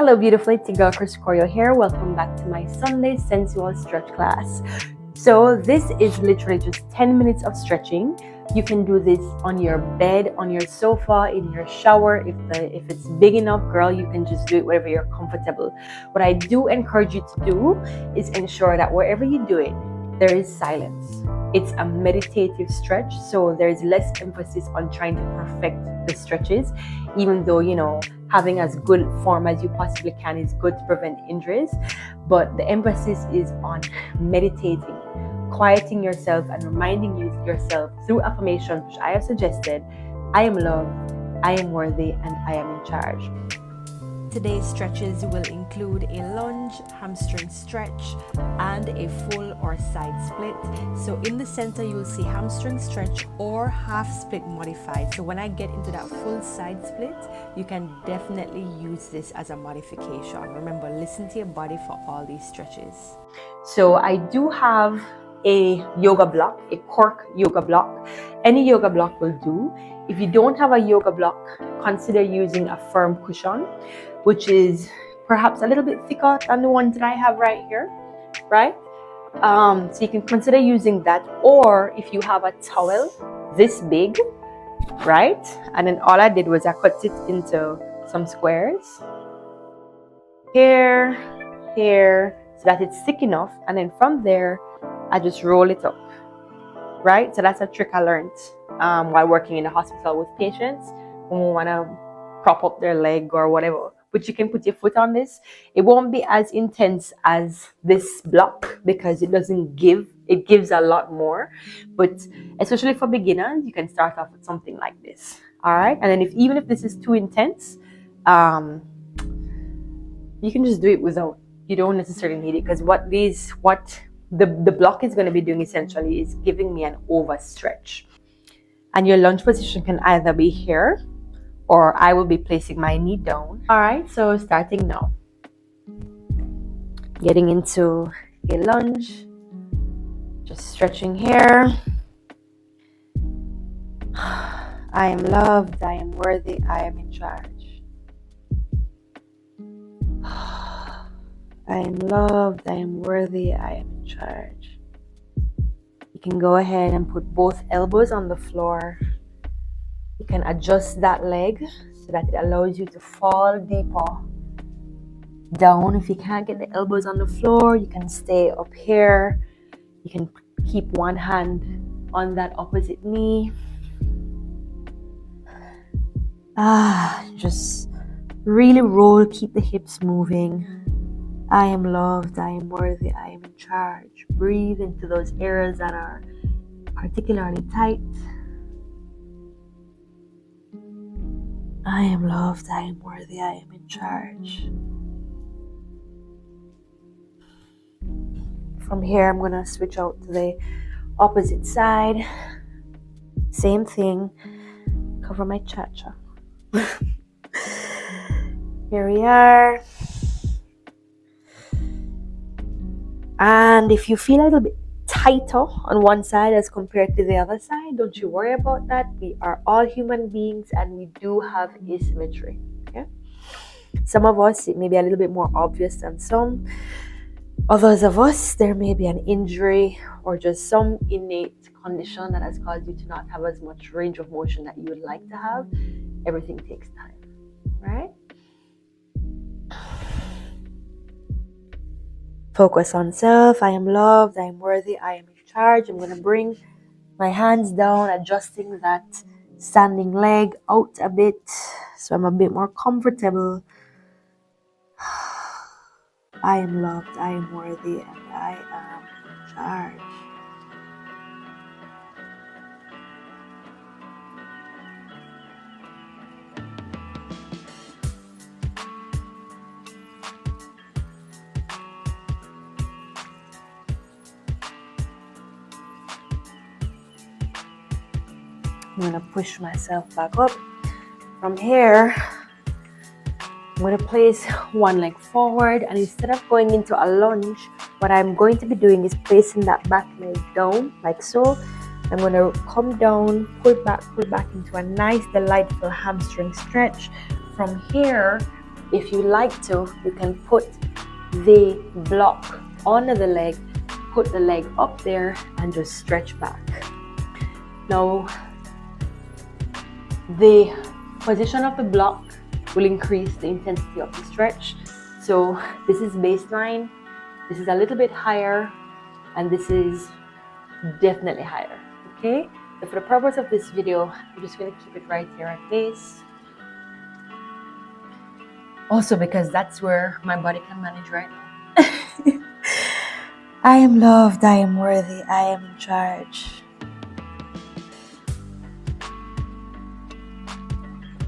Hello beautiful, it's your girl Chris Corio here. Welcome back to my Sunday Sensual stretch class. So this is literally just 10 minutes of stretching. You can do this on your bed, on your sofa, in your shower. If it's big enough, girl, you can just do it wherever you're comfortable. What I do encourage you to do is ensure that wherever you do it, there is silence. It's a meditative stretch, so there's less emphasis on trying to perfect the stretches, even though, having as good form as you possibly can is good to prevent injuries. But the emphasis is on meditating, quieting yourself and reminding yourself through affirmations, which I have suggested: I am loved, I am worthy, and I am in charge. Today's stretches will include a lunge, hamstring stretch, and a full or side split. So in the center, you'll see hamstring stretch or half split modified. So when I get into that full side split, you can definitely use this as a modification. Remember, listen to your body for all these stretches. So I do have a yoga block, a cork yoga block. Any yoga block will do. If you don't have a yoga block, consider using a firm cushion, which is perhaps a little bit thicker than the ones that I have right here, right? So you can consider using that, or if you have a towel this big, right? And then all I did was I cut it into some squares, here, so that it's thick enough, and then from there, I just roll it up, right? So that's a trick I learned while working in the hospital with patients when we want to prop up their leg or whatever. But you can put your foot on this. It won't be as intense as this block because it doesn't give. It gives a lot more. But especially for beginners, you can start off with something like this. All right. And then even if this is too intense, you can just do it without. You don't necessarily need it, because what the block is going to be doing essentially is giving me an overstretch. And your lunge position can either be here, or I will be placing my knee down. All right, so starting now. Getting into a lunge, just stretching here. I am loved, I am worthy, I am in charge. I am loved, I am worthy, I am in charge. You can go ahead and put both elbows on the floor. You can adjust that leg so that it allows you to fall deeper down. If you can't get the elbows on the floor, you can stay up here. You can keep one hand on that opposite knee. Just really roll, keep the hips moving. I am loved, I am worthy, I am in charge. Breathe into those areas that are particularly tight. I am loved, I am worthy, I am in charge. From here, I'm going to switch out to the opposite side. Same thing. Cover my cha-cha. Here we are. And if you feel a little bit tighter on one side as compared to the other side, don't you worry about that. We are all human beings and we do have asymmetry. Okay? Some of us, it may be a little bit more obvious than some. Others of us, there may be an injury or just some innate condition that has caused you to not have as much range of motion that you would like to have. Everything takes time, right? Focus on self. I am loved, I am worthy, I am in charge. I'm going to bring my hands down, adjusting that standing leg out a bit so I'm a bit more comfortable. I am loved, I am worthy, and I am in charge. I'm going to push myself back up. From here, I'm going to place one leg forward, and instead of going into a lunge, what I'm going to be doing is placing that back leg down like so. I'm going to come down, pull back into a nice, delightful hamstring stretch. From here, If you like to, you can put the block under the leg, put the leg up there and just stretch back. Now, the position of the block will increase the intensity of the stretch. So this is baseline, this is a little bit higher, and this is definitely higher, okay? So for the purpose of this video, I'm just going to keep it right here at base. Also because that's where my body can manage right now. I am loved, I am worthy, I am in charge.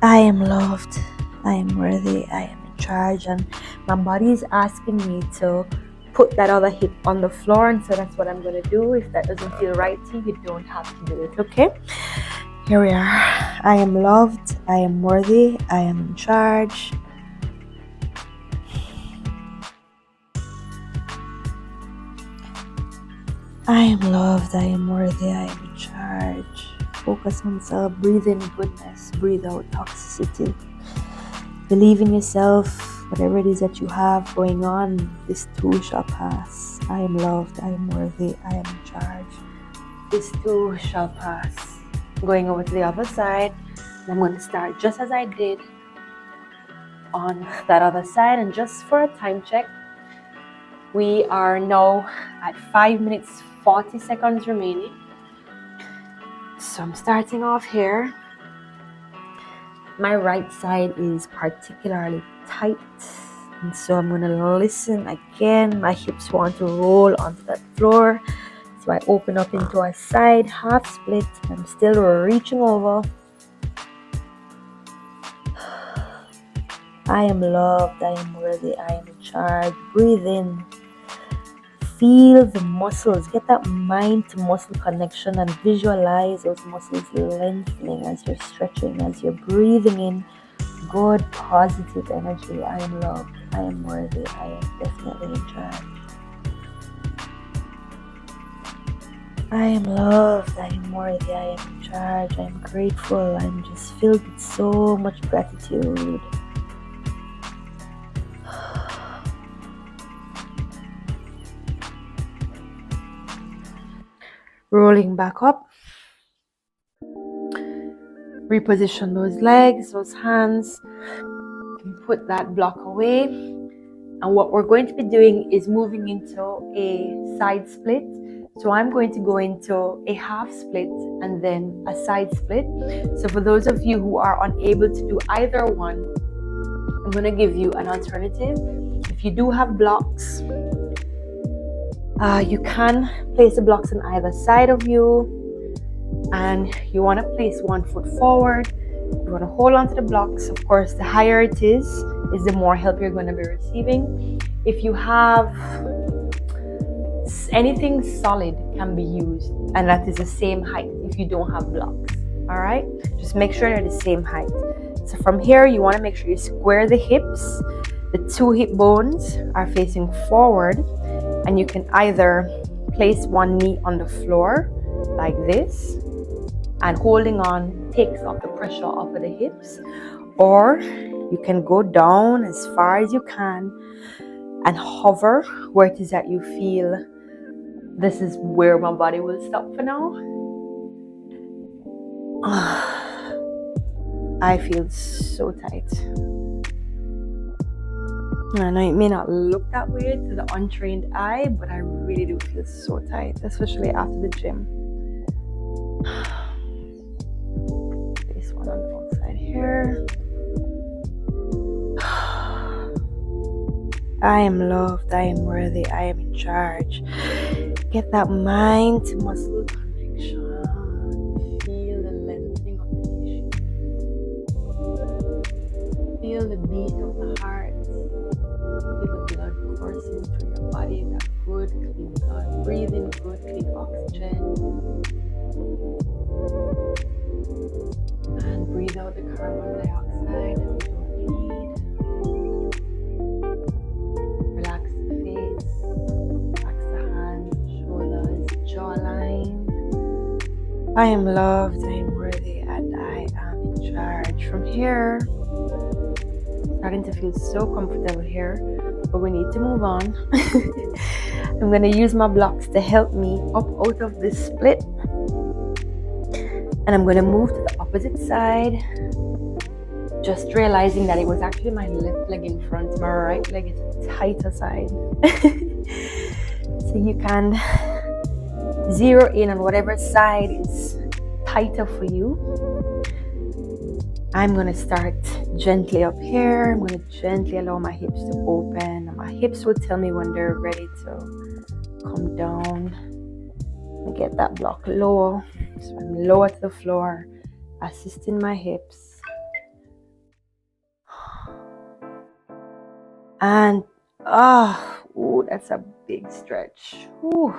I am loved, I am worthy, I am in charge, and my body is asking me to put that other hip on the floor, and so that's what I'm going to do. If that doesn't feel right to you, you don't have to do it, okay? Here we are. I am loved, I am worthy, I am in charge. I am loved, I am worthy, I am in charge. Focus on self, breathe in goodness, breathe out toxicity. Believe in yourself, whatever it is that you have going on, this too shall pass. I am loved, I am worthy, I am in charge. This too shall pass. Going over to the other side, and I'm going to start just as I did on that other side, and just for a time check, we are now at 5 minutes 40 seconds remaining. So I'm starting off here. My right side is particularly tight, and so I'm going to listen again. My hips want to roll onto that floor, so I open up into a side half split. I'm still reaching over. I am loved, I am worthy, I am in charge. Breathe in. Feel the muscles, get that mind to muscle connection, and visualize those muscles lengthening as you're stretching, as you're breathing in good positive energy. I am loved, I am worthy, I am definitely in charge. I am loved, I am worthy, I am in charge. I am grateful, I'm just filled with so much gratitude. Rolling back up, reposition those legs, those hands, put that block away, and what we're going to be doing is moving into a side split. So I'm going to go into a half split and then a side split. So for those of you who are unable to do either one, I'm going to give you an alternative. If you do have blocks, you can place the blocks on either side of you, and you want to place one foot forward. You want to hold on to the blocks. Of course, the higher it is the more help you're going to be receiving. If you have anything solid can be used, and that is the same height if you don't have blocks. All right, just make sure they're the same height. So from here, you want to make sure you square the hips. The two hip bones are facing forward, and you can either place one knee on the floor like this, and holding on takes off the pressure off of the hips, or you can go down as far as you can and hover where it is that you feel this is where my body will stop for now. I feel so tight. I know it may not look that way to the untrained eye, but I really do feel so tight, especially after the gym. This one on the outside here. I am loved, I am worthy, I am in charge. Get that mind to muscle connection. Feel the lengthening of the tissue. Feel the beat of the heart. Feel the blood coursing through your body, that good, clean blood. Breathe in good, clean oxygen. And breathe out the carbon dioxide that we don't need. Relax the face, relax the hands, shoulders, jawline. I am loved, I am worthy, and I am in charge. From here, starting to feel so comfortable here, but we need to move on. I'm going to use my blocks to help me up out of this split. And I'm going to move to the opposite side. Just realizing that it was actually my left leg in front. My right leg is the tighter side. So you can zero in on whatever side is tighter for you. I'm going to start gently up here. I'm going to gently allow my hips to open. My hips will tell me when they're ready to come down. And get that block lower. So I'm lower to the floor, assisting my hips. And, that's a big stretch. Ooh.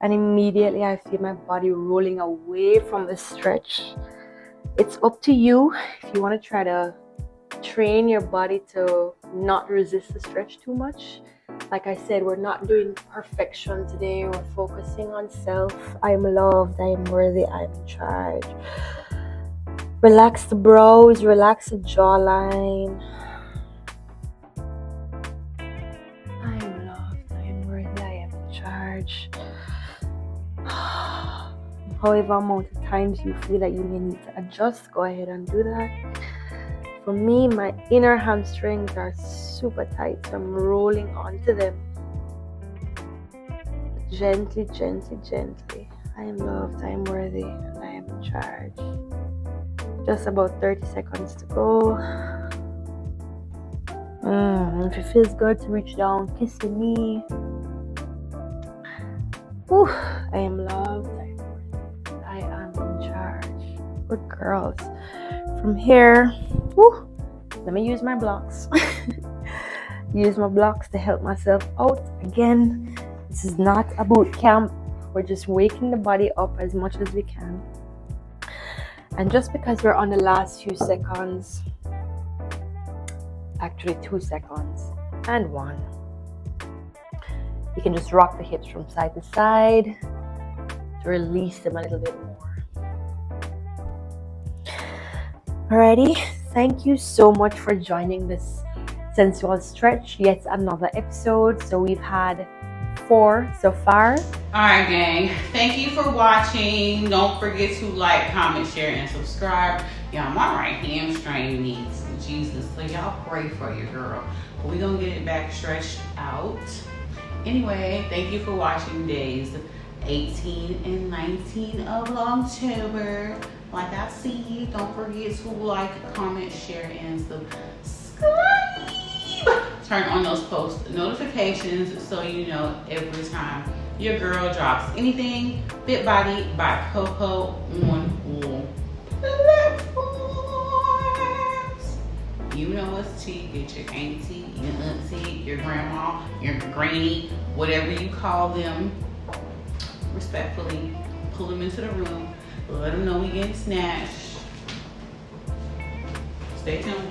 And immediately I feel my body rolling away from the stretch. It's up to you if you want to try to train your body to not resist the stretch too much. Like I said, we're not doing perfection today. We're focusing on self. I am loved. I am worthy. I am in charge. Relax the brows. Relax the jawline. I am loved. I am worthy. I am in charge. However amount of times you feel that you may need to adjust, go ahead and do that. For me, my inner hamstrings are super tight, so I'm rolling onto them. Gently, gently, gently. I am loved, I am worthy, and I am in charge. Just about 30 seconds to go. If it feels good to reach down, kiss the knee. Whew, I am loved. I am in charge. Good girls. From here, let me use my blocks. Use my blocks to help myself out. Again, this is not a boot camp. We're just waking the body up as much as we can. And just because we're on the last few seconds, actually 2 seconds and 1, you can just rock the hips from side to side to release them a little bit more. Alrighty, thank you so much for joining this sensual stretch, yet another episode. So we've had 4 so far. Alright gang, thank you for watching. Don't forget to like, comment, share, and subscribe. Y'all, my right hamstring needs Jesus, so y'all pray for your girl. But we're gonna get it back stretched out. Anyway, thank you for watching days 18 and 19 of Vlogtober. Like I see, don't forget to like, comment, share, and subscribe. Turn on those post notifications so you know every time your girl drops anything. Fit Body by Coco on all platforms. You know it's tea. Get your auntie, your auntie, your grandma, your granny, whatever you call them. Respectfully, pull them into the room. Let them know we getting snatched. Stay tuned.